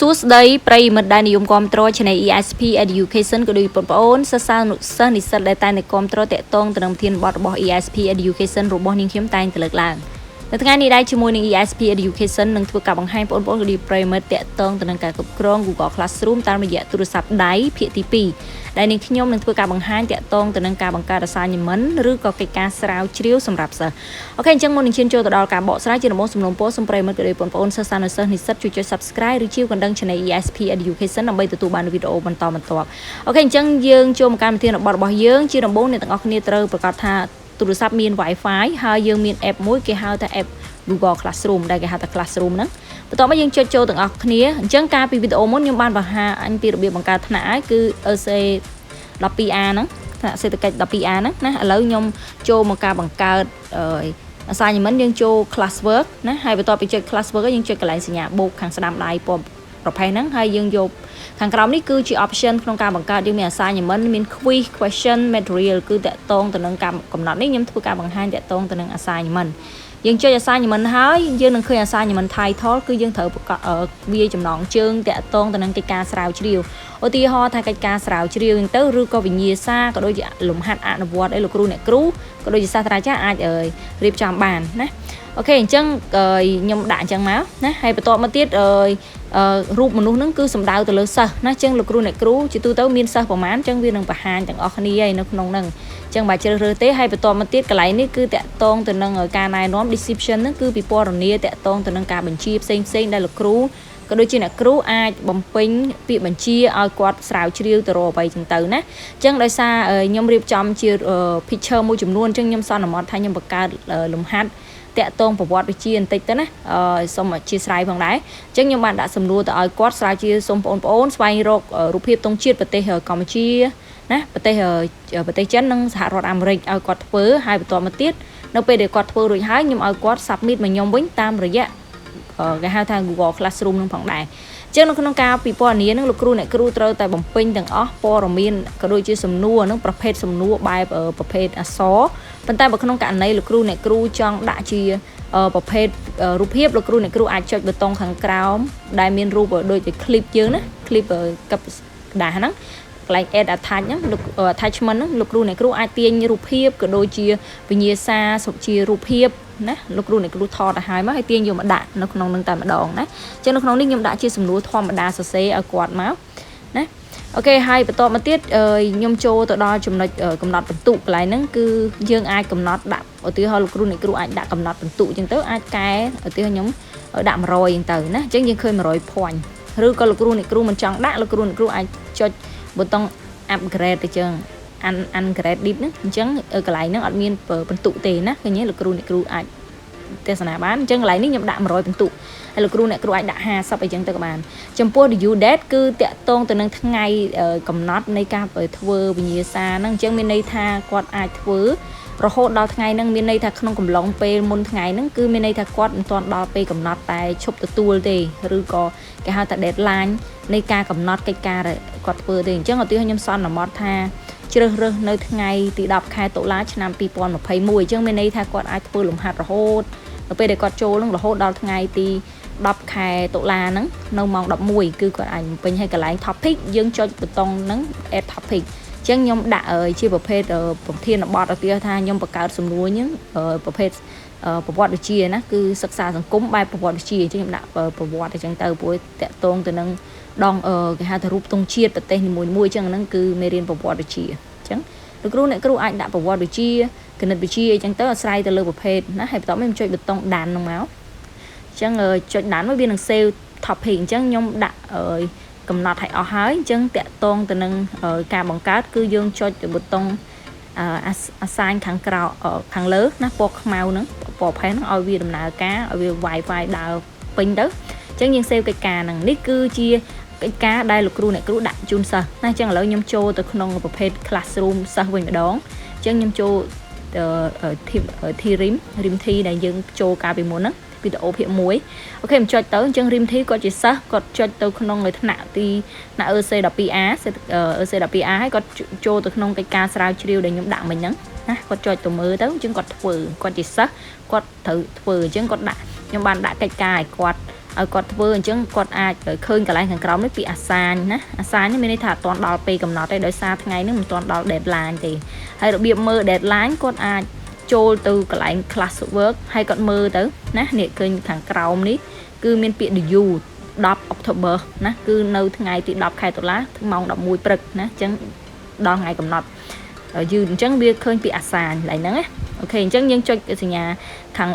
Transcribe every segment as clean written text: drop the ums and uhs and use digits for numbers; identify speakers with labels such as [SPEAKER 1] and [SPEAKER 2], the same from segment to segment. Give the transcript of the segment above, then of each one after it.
[SPEAKER 1] សួស្តីប្រិយមិត្តដែលនិយមគាំទ្រ Channel ESP Education ក៏ដូចបងប្អូនសិស្សានុសិស្សនិស្សិតដែលតែងតែគាំទ្រតាក់ទងទៅនឹងប្រធានបទរបស់ ESP Education របស់នាងខ្ញុំតែងតែលើកឡើងនៅថ្ងៃនេះដែរជាមួយនឹង ESP Education នឹងធ្វើការបង្ហាញបងប្អូនក៏ដូចប្រិយមិត្តតាក់ទងទៅនឹងការគ្រប់គ្រង Google Classroom តាមរយៈទូរស័ព្ទដៃភាគទី2ដែលនាងខ្ញុំនឹងធ្វើការបង្ហាញតាក់ទងទៅនឹងការបង្កើត assignment ឬក៏កិច្ចការស្រាវជ្រាវសម្រាប់សិស្សអូខេអញ្ចឹងមុននឹងឈានចូលទៅដល់ការបកស្រាយជាដំបូងសំណូមពរសូមប្រិយមិត្តក៏ដូចបងប្អូនសិស្សានុសិស្សនិស្សិតជួយចុច Subscribe ឬជាវកណ្ដឹង Channel ESP Education ដើម្បីទទួលបានវីដេអូបន្តបន្ទាប់អូខេអញ្ចឹងយើងចូលមកកម្មវិធីរបស់យើងជាដំបូងអ្នកទាំងអស់គ្នាត្រូវប្រកាសថាទូរស័ព្ទមាន Wi-Fi ហើយយើងមាន app មួយគេហៅថា app Google Classroom ដែលគេហៅថា Classroom ហ្នឹងបន្ទាប់មកយើងចុចចូលទាំងអស់គ្នាអញ្ចឹងការពីវីដេអូមុនខ្ញុំបានបង្ហាញអញពីរបៀបបង្កើតថ្នាក់ហើយគឺ ESP 12A ហ្នឹងថ្នាក់សេដ្ឋកិច្ច 12A ហ្នឹងណាឥឡូវខ្ញុំចូលមកការបង្កើតassignment យើងចូល classwork ណាហើយបន្ទាប់ពីចុច classwork យើងចុចកន្លែងសញ្ញាបូកខាងស្ដាំដៃពណ៌ប្រភេទហ្នឹងហើយយើងយកខាងក្រោមនេះគឺជា option ក្នុងការបង្កើតយើងមាន assignment មាន quiz question material គឺតាក់ទងទៅនឹងការកំណត់នេះខ្ញុំធ្វើការបង្ហាញតាក់ទងទៅនឹង assignment យើងចុច assignment ហើយយើងនឹងឃើញ assignment title គឺយើងត្រូវវាចំណងជើងតាក់ទងទៅនឹងកិច្ចការស្រាវជ្រាវឧទាហរណ៍ថាកិច្ចការស្រាវជ្រាវហ្នឹងទៅឬក៏វិញ្ញាសាក៏ដូចជាលំហាត់អនុវត្តឲ្យលោកគ្រូអ្នកគ្រូក៏ដូចជាសាស្ត្រាចារ្យអាចរៀបចំបានណាអូខេអញ្ចឹងខ្ញុំដាក់អញ្ចឹងមកណាហើយបន្ទាប់មកទៀតរូបមនុស្សហ្នឹងគឺសំដៅទៅលើសិស្សណាអញ្ចឹងលោកគ្រូអ្នកគ្រូជាទូទៅមានសិស្សប្រមាណអញ្ចឹងវានឹងបង្ហាញទាំងអស់គ្នាឯនៅក្នុងហ្នឹងអញ្ចឹងបើជ្រើសរើសទេហើយបន្ទាប់មកទៀតកន្លែងនេះគឺតាក់ទងទៅនឹងការណែនាំ description ហ្នឹងគឺពិពណ៌នាតាក់ទងទៅនឹងការបញ្ជាផ្សេងដែលលោកគ្រូក៏ដូចជាអ្នកគ្រូអាចបំពេញពាក្យបញ្ជាឲ្យគាត់ស្រាវជ្រាវទៅរកអ្វីចឹងទៅណាអញ្ចឹងដោយសារខ្ញុំរៀបចំជា picture មួយចំនួនអញ្ចឹងខ្ញុំសន្មតថាខ្ញុំបង្កើតលំហាត់តាក់ទងប្រវត្តិវិទ្យាបន្តិចទៅណាសូមអធិស្ឋានផងដែរអញ្ចឹងខ្ញុំបានដាក់សំណួរទៅឲ្យគាត់ស្រាវជ្រាវសូមបងប្អូនស្វែងរករូបភាពទង់ជាតិប្រទេសកម្ពុជាណាប្រទេសចិននិងសហរដ្ឋអាមេរិកឲ្យគាត់ធ្វើហើយបន្តមកទៀតនៅពេលដែលគាត់ធ្វើរួចហើយខ្ញុំឲ្យគាត់ submit មកខ្ញុំវិញតាមរយៈគេហៅថា Google Classroom នឹងផងដែរអញ្ចឹងនៅក្នុងការពិពណ៌នានឹងលោកគ្រូអ្នកគ្រូត្រូវតែបំពេញទាំងអស់ព័ត៌មានក៏ដូចជាសំណួរនឹងប្រភេទសំណួរបែបប្រភេទអក្សរប៉ុន្តែបើក្នុងករណីលោកគ្រូអ្នកគ្រូចង់ដាក់ជាប្រភេទរូបភាពលោកគ្រូអ្នកគ្រូអាចចុចប៊ូតុងខាងក្រោមដែលមានរូបដូចជា clip យើងណា clip កັບក្តារហ្នឹងកន្លែង add attach ហ្នឹងattachment ហ្នឹងលោកគ្រូអ្នកគ្រូអាចទាញរូបភាពក៏ដូចជាវិញ្ញាសាសុខជារូបភាពណាលោកគ្រូអ្នកគ្រូថតទៅហើយមកហើយទាញយកមកដាក់នៅក្នុងនឹងតែម្ដងណាអញ្ចឹងនៅក្នុងនេះខ្ញុំដាក់ជាសំណួរធម្មតាសរសេរឲ្យគាត់មកណាអូខេហើយបន្តមកទៀតខ្ញុំចូលទៅដល់ចំណុចកំណត់បន្ទុកកន្លែងហ្នឹងគឺយើងអាចកំណត់ដាក់ឧទាហរណ៍លោកគ្រូអ្នកគ្រូអាចដាក់កំណត់បន្ទុកអញ្ចឹងទៅអាចកែឧទាហរណ៍ខ្ញុំដាក់100អញ្ចឹងទៅណាអញ្ចឹងយើងឃើញ100 point ឬក៏លោកគ្រូអ្នកគ្រូមិនចង់ដាក់លោកគ្រូអ្នកគ្រូអាចចុចប៊ូតុង upgrade ទៅចឹង ungrade deep ហ្នឹងអញ្ចឹងកន្លែងហ្នឹងអត់មានបន្ទុកទេណាឃើញទេលោកគ្រូអ្នកគ្រូអាចទេសនាបានអញ្ចឹងកន្លែងនេះខ្ញុំដាក់100បន្ទុកហើយលោកគ្រូអ្នកគ្រូអាចដាក់50អីចឹងទៅក៏បានចំពោះ due date គឺតាក់ទងទៅនឹងថ្ងៃកំណត់នៃការធ្វើវិញ្ញាសាហ្នឹងអញ្ចឹងមានន័យថាគាត់អាចធ្វើរហូតដល់ថ្ងៃហ្នឹងមានន័យថាក្នុងកំឡុងពេលមុនថ្ងៃហ្នឹងគឺមានន័យថាគាត់មិនទាន់ដល់ពេលកំណត់តែឈប់ទទួលទេឬក៏គេហៅថា deadline នៃការកំណត់កិច្ចការគាត់ធ្វើទេអញ្ចឹងឧទាហរណ៍ខ្ញុំសន្មតថាជ្រើសរើសនៅថ្ងៃទី10ខែតុលាឆ្នាំ2021អញ្ចឹងមានន័យថាគាត់អាចធ្វើលំហាត់រហូតនៅពេលដែលគាត់ចូលនឹងរហូតដល់ថ្ងៃទី10ខែតុលាហ្នឹងនៅម៉ោង11គឺគាត់អាចពេញឲ្យកន្លែង topic យើងចុចប៊ូតុងហ្នឹង add topic អញ្ចឹងខ្ញុំដាក់ជាប្រភេទប្រធានបទឧទាហរណ៍ថាខ្ញុំបង្កើតសំណួរហ្នឹងប្រភេទប្រវត្តិវិទ្យាណាគឺសិក្សាសង្គមបែបប្រវត្តិវិទ្យាអញ្ចឹងខ្ញុំដាក់ប្រវត្តិអញ្ចឹងទៅព្រោះតាក់ទងទៅនឹងដងគេហៅថារូបទង់ជាតិប្រទេសនីមួយៗអញ្ចឹងហ្នឹងគឺមេរៀនប្រវត្តិវិទ្យាអញ្ចឹងលោកគ្រូអ្នកគ្រូអាចដាក់ប្រវត្តិវិទ្យាគណិតវិទ្យាអញ្ចឹងទៅអាស្រ័យទៅលើប្រភេទណាហើយបន្ទាប់មកខ្ញុំចុចប៊ូតុងដានហ្នឹងមកអញ្ចឹងចុចដានមកវានឹង save topic អញ្ចឹងខ្ញុំដាក់កំណត់ឲ្យអស់ហើយអញ្ចឹងតាក់ទងទៅនឹងការបង្កើតគឺយើងចុចប៊ូតុងassign ខាងក្រៅខាងលើណាពណ៌ខ្មៅហ្នឹងពណ៌ផេះហ្នឹងឲ្យវាដំណើរការឲ្យវា Wi-Fi ដើរពេញទៅអញ្ចឹងយើង save កិច្ចការហ្នឹងនេះគឺជាកិច្ចការដែលលោកគ្រូអ្នកគ្រូដាក់ជូនសិស្សណាអញ្ចឹងឥឡូវខ្ញុំចូលទៅក្នុងប្រភេទ classroom សិស្សវិញម្ដងអញ្ចឹងខ្ញុំចូលrim T ដែលយើងចូលកាលពីមុនហ្នឹងវីដេអូភាគ1អូខេខ្ញុំចុចទៅអញ្ចឹង rim T គាត់ជាសិស្សគាត់ចុចទៅក្នុងថ្នាក់ទីថ្នាក់ EC12A ហើយគាត់ចូលទៅក្នុងកិច្ចការស្រាវជ្រាវដែលខ្ញុំដាក់មិញហ្នឹងណាគាត់ចុចទៅមើលទៅអញ្ចឹងគាត់ធ្វើគាត់ជាសិស្សគាត់ត្រូវធ្វើអញ្ចឹងគាត់ដាក់ខ្ញុំបានដាក់កិច្ចការឲ្យគាត់ ឲ្យគាត់ធ្វើអញ្ចឹងគាត់អាចឃើញកន្លែងខាងក្រោមនេះពីអាសាញណាអាសាញនេះមានន័យថាអត់ទាន់ដល់ពេលកំណត់ទេដោយសារថ្ងៃនេះមិនទាន់ដល់ deadline ទេហើយរបៀបមើល deadline គាត់អាចចូលទៅកន្លែង class work ហើយគាត់មើលទៅណានេះឃើញខាងក្រោមនេះគឺមានពាក្យ due 10 October ណាគឺនៅថ្ងៃទី10 ខែតុលាម៉ោង 11 ព្រឹកណាអញ្ចឹងដល់ថ្ងៃកំណត់យឺអញ្ចឹងវាឃើញពីអាសាញកន្លែងហ្នឹងណាអូខេអញ្ចឹងយើងចុចសញ្ញាខាង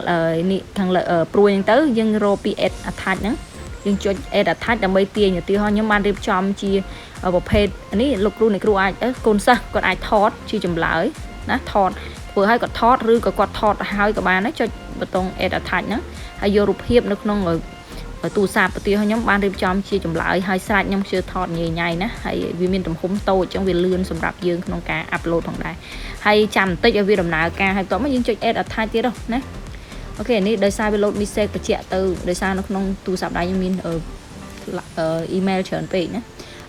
[SPEAKER 1] នេះខាងព្រួយហ្នឹងទៅយើងរកពី add attach ហ្នឹងយើងចុច add attach ដើម្បីទាញឧទាហរណ៍ខ្ញុំបានរៀបចំជាប្រភេទនេះលោកគ្រូអ្នកគ្រូអាចកូនសិស្សគាត់អាចថតជាចម្លើយណាថតធ្វើឲ្យគាត់ថតឬក៏គាត់ថតហើយក៏បានដែរចុចប៊ូតុង add attach ហ្នឹងហើយយករូបភាពនៅក្នុងទូរស័ព្ទឧទាហរណ៍ខ្ញុំបានរៀបចំជាចម្លើយហើយស្រេចខ្ញុំជឿថតញ៉ៃញ៉ៃណាហើយវាមានទំហំតូចអញ្ចឹងវាលឿនសម្រាប់យើងក្នុងការអាប់ឡូតផងដែរហើយចាំបន្តិចឲ្យវាដំណើរការហើយបន្ទាប់មកយើងចុច add attach ទៀតណាអូខេនេះដោយសារវា load message បញ្ជាក់ទៅដោយសារនៅក្នុងទូរស័ព្ទដៃខ្ញុំមានemail ច្រើនពេកណា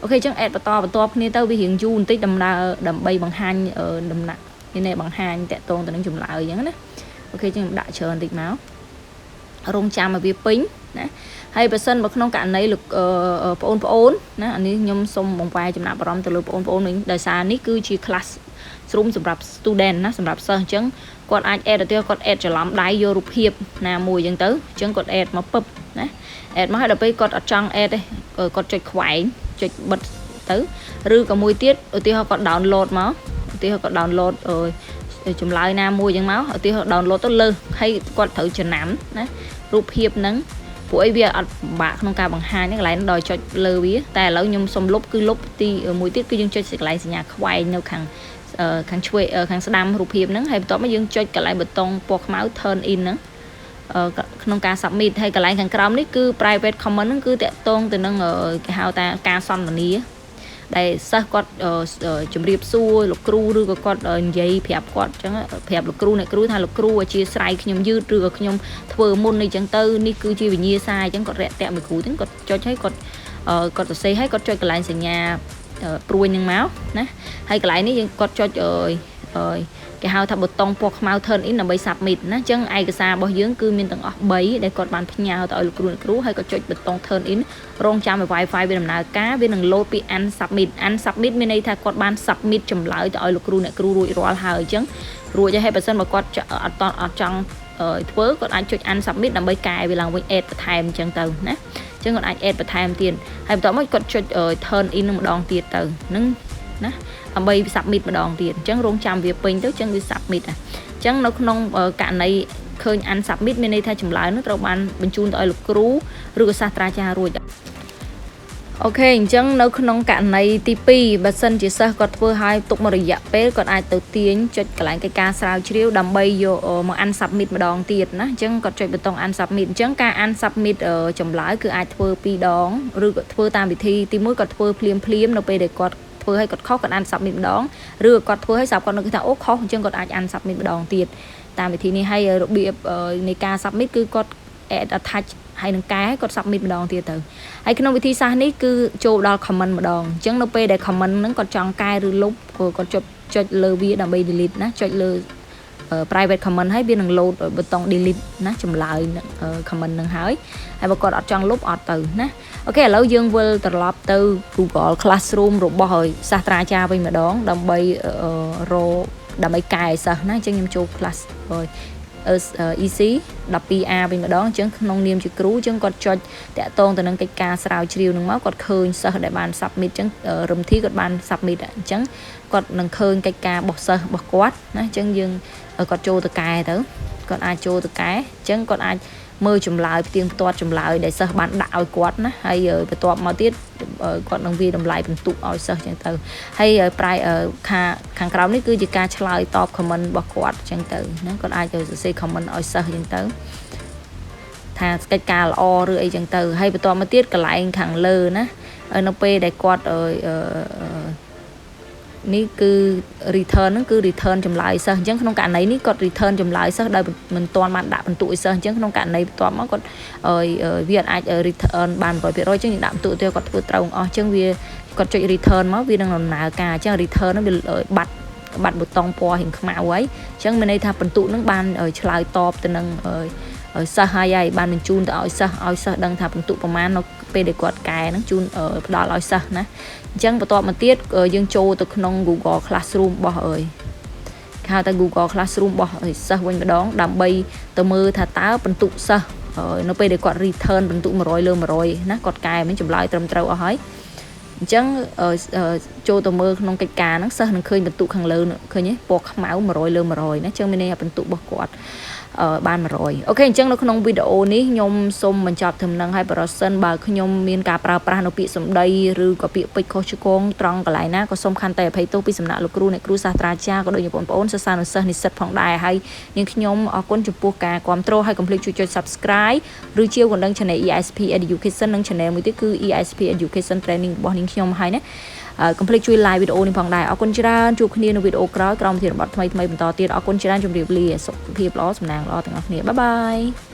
[SPEAKER 1] អូខេអញ្ចឹង add បន្តគ្នាទៅវារៀងយូរបន្តិចដំណើរដើម្បីបង្ហាញដំណាក់នេះបង្ហាញតាក់ទងទៅនឹងចម្លើយអញ្ចឹងណាអូខេអញ្ចឹងដាក់ច្រើនបន្តិចមករងចាំឲ្យវាពេញណាហើយបើសិនបើក្នុងករណីលោកបងប្អូនណាអានេះខ្ញុំសូមបង្វែរចំណាប់អារម្មណ៍ទៅលើបងប្អូនវិញដោយសារនេះគឺជា class room សម្រាប់ student ណាសម្រាប់សិស្សអញ្ចឹងគាត់អាច add ទៅគាត់ add ច្រឡំដៃយករូបភាពណាមួយអញ្ចឹងទៅអញ្ចឹងគាត់ add មកពឹបណា add មកហើយដល់ពេលគាត់អត់ចង់ add ទេគាត់ចុចខ្វែងចុចបិទទៅឬក៏មួយទៀតឧទាហរណ៍គាត់ download មកឧទាហរណ៍គាត់ download ចម្លើយណាមួយអញ្ចឹងមកឧទាហរណ៍ download ទៅលើហើយគាត់ត្រូវចំណាំណារូបភាពហ្នឹងព្រោះអីវាអត់ពិបាកក្នុងការបង្ហាញកន្លែងដល់ចុចលើវាតែឥឡូវខ្ញុំសុំលុបគឺលុបទីមួយទៀតគឺយើងចុចកន្លែងសញ្ញាខ្វែងនៅខាងឆ្វេងខាងស្ដាំរូបភាពហ្នឹងហើយបន្ទាប់មកយើងចុចកន្លែងប៊ូតុងពណ៌ខ្មៅ turn in ហ្នឹងក្នុងការ submit ហើយកន្លែងខាងក្រោមនេះគឺ private comment ហ្នឹងគឺតាក់ទងទៅនឹងគេហៅថាការសន្ទនាដែលសិស្សគាត់ជម្រាបសួរលោកគ្រូឬក៏គាត់និយាយប្រាប់គាត់អញ្ចឹងប្រាប់លោកគ្រូអ្នកគ្រូថាលោកគ្រូអធិស្ឋានខ្ញុំយឺតឬក៏ខ្ញុំធ្វើមុនអីចឹងទៅនេះគឺជាវិញ្ញាសាអញ្ចឹងគាត់រាក់ទាក់មួយគ្រូហ្នឹងគាត់ចុចឲ្យគាត់សរសេរឲ្យគាត់ចុចកន្លែងសញ្ញាព្រួយនឹងមកណាហើយកន្លែងនេះយើងគាត់ចុចគេហៅថាប៊ូតុងពណ៌ខ្មៅ turn in ដើម្បី submit ណាអញ្ចឹងឯកសាររបស់យើងគឺមានទាំងអស់3ដែលគាត់បានផ្ញើទៅឲ្យលោកគ្រូហើយគាត់ចុចប៊ូតុង turn in រងចាំឲ្យ Wi-Fi វាដំណើរការវានឹង load ពី unsubmit មានន័យថាគាត់បាន submit ចម្លើយទៅឲ្យលោកគ្រូអ្នកគ្រូរួចរាល់ហើយអញ្ចឹងរួចហើយបើសិនបើគាត់អត់ចង់ធ្វើគាត់អាចចុច unsubmit ដើម្បីកែវាឡើងវិញ add បន្ថែមអញ្ចឹងទៅណាអញ្ចឹងគាត់អាច add បន្ថែមទៀតហើយបន្ទាប់មកគាត់ចុច turn in នឹងម្ដងទៀតទៅហ្នឹងណាដើម្បី submit ម្ដងទៀតអញ្ចឹងរងចាំវាពេញទៅអញ្ចឹងវា submit អញ្ចឹងនៅក្នុងករណីឃើញ unsubmit មានន័យថាចម្លើយនោះត្រូវបានបញ្ជូនទៅឲ្យលោកគ្រូឬក៏សាស្ត្រាចារ្យរួចអូខេអញ្ចឹងនៅក្នុងករណីទី2បើសិនជាសិស្សគាត់ធ្វើឲ្យទុកមួយរយៈពេលគាត់អាចទៅទាញចុចកន្លែងកិច្ចការស្រាវជ្រាវដើម្បីយកមក unsubmit ម្ដងទៀតណាអញ្ចឹងគាត់ចុចប៊ូតុង unsubmit អញ្ចឹងការ unsubmit ចម្លើយគឺអាចធ្វើ2ដងឬក៏ធ្វើតាមវិធីទី1គាត់ធ្វើភ្លាមនៅពេលដែលគាត់ធ្វើឲ្យគាត់ខុសគាត់ unsubmit ម្ដងឬគាត់ធ្វើឲ្យស្រាប់គាត់នឹកថាអូខុសអញ្ចឹងគាត់អាច unsubmit ម្ដងទៀតតាមវិធីនេះហើយរបៀបនៃការ submit គឺគាត់ add attach ហើយនឹងកែគាត់ submit ម្ដងទៀតទៅហើយក្នុងវិធីសាស្ត្រនេះគឺចូលដល់ comment ម្ដងអញ្ចឹងនៅពេលដែល comment ហ្នឹងគាត់ចង់កែឬលុបគាត់ចុចលើវាដើម្បី delete ណាចុចលើ private comment ហើយវានឹង load ប៊ូតុង delete ណាចម្លើយ comment នឹងហើយបើគាត់អត់ចង់លុបអត់ទៅណាអូខេឥឡូវយើងវិលត្រឡប់ទៅ Google Classroom របស់សាស្ត្រាចារ្យវិញម្ដងដើម្បីកែសិស្សណាអញ្ចឹងខ្ញុំចូល class EC 12A វិញម្ដងអញ្ចឹងក្នុងនាមជាគ្រូអញ្ចឹងគាត់ចុចតាក់ទងទៅនឹងកិច្ចការស្រាវជ្រាវនឹងមកគាត់ឃើញសិស្សដែលបាន submit អញ្ចឹងរំធីគាត់បាន submit អញ្ចឹងគាត់នឹងឃើញកិច្ចការរបស់សិស្សរបស់គាត់ណាអញ្ចឹងយើងគាត់ចូលទៅកែទៅគាត់អាចចូលទៅកែអញ្ចឹងគាត់អាចមើលចម្លើយផ្ទៀងផ្ទាត់ចម្លើយដែលសិស្សបានដាក់ឲ្យគាត់ណាហើយបន្ទាប់មកទៀតគាត់នឹងវាតម្លៃបន្ទុកឲ្យសិស្សអញ្ចឹងទៅហើយខាងក្រោមនេះគឺជាការឆ្លើយតប comment របស់គាត់អញ្ចឹងទៅណាគាត់អាចទៅសរសេរ comment ឲ្យសិស្សអញ្ចឹងទៅថាកិច្ចការល្អឬអីអញ្ចឹងទៅហើយបន្ទាប់មកទៀតកន្លែងខាងលើណានៅពេលដែលគាត់នេះគឺ return ហ្នឹងគឺ return ចម្លើយសិស្សអញ្ចឹងក្នុងករណីនេះគាត់ return ចម្លើយសិស្សដោយមិនទាន់បានដាក់បន្ទុកឲ្យសិស្សអញ្ចឹងក្នុងករណីបន្ទាប់មកគាត់វាអាច return បាន 100% អញ្ចឹងដាក់បន្ទុកទៅគាត់ធ្វើត្រូវអស់អញ្ចឹងវាគាត់ចុច return មកវានឹងដំណើរការអញ្ចឹង return ហ្នឹងវាបាត់ប៊ូតុងពណ៌រៀងខ្មៅហើយអញ្ចឹងមានន័យថាបន្ទុកហ្នឹងបានឆ្លើយតបទៅនឹង សិស្សហើយបានបញ្ជូនទៅឲ្យសិស្សដឹងថាបន្ទុកប្រមាណនៅពេលដែលគាត់កែហ្នឹងជូនផ្ដល់ឲ្យសិស្សណាអញ្ចឹងបន្ទាប់មកទៀតយើងចូលទៅក្នុង Google Classroom របស់ហៅថា Google Classroom របស់សិស្សវិញម្ដងដើម្បីទៅមើលថាតើបន្ទុកសិស្សនៅពេលដែលគាត់ return បន្ទុក100 លើ 100ណាគាត់កែមិនចម្លើយត្រឹមត្រូវអស់ហើយអញ្ចឹងចូលទៅមើលក្នុងកិច្ចការហ្នឹងសិស្សនឹងឃើញបន្ទុកខាងលើឃើញទេពណ៌ខ្មៅ100 លើ 100ណាអញ្ចឹងមានន័យថាបន្ទុករបស់គាត់បាន100អូខេអញ្ចឹងនៅក្នុងវីដេអូនេះខ្ញុំសូមបញ្ចប់ត្រឹមហ្នឹងហើយប្រសិនបើខ្ញុំមានការប្រើប្រាស់នៅពាក្យសម្ដីឬក៏ពាក្យពេចន៍ខុសឆ្គងត្រង់កន្លែងណាក៏សូមខន្តីអភ័យទោសពីសំណាក់លោកគ្រូអ្នកគ្រូសាស្ត្រាចារ្យក៏ដូចជាបងប្អូនសិស្សានុសិស្សនិស្សិតផងដែរហើយនាងខ្ញុំអរគុណចំពោះការគាំទ្រហើយកុំភ្លេចជួយចុច Subscribe ឬជាវណ្ដឹង Channel ESP Education និង Channel មួយទៀតគឺ ESP Education Training របស់នាងខ្ញុំហើយណាកុំភ្លេចជួយ like វីដេអូនេះផងដែរអរគុណច្រើនជួបគ្នានៅវីដេអូក្រោយក្រោមប្រធានបទថ្មីៗបន្តទៀតអរគុណច្រើនជម្រាបលាសុខភាពល្អសំណាងល្អទាំងអស់គ្នាបាយបាយ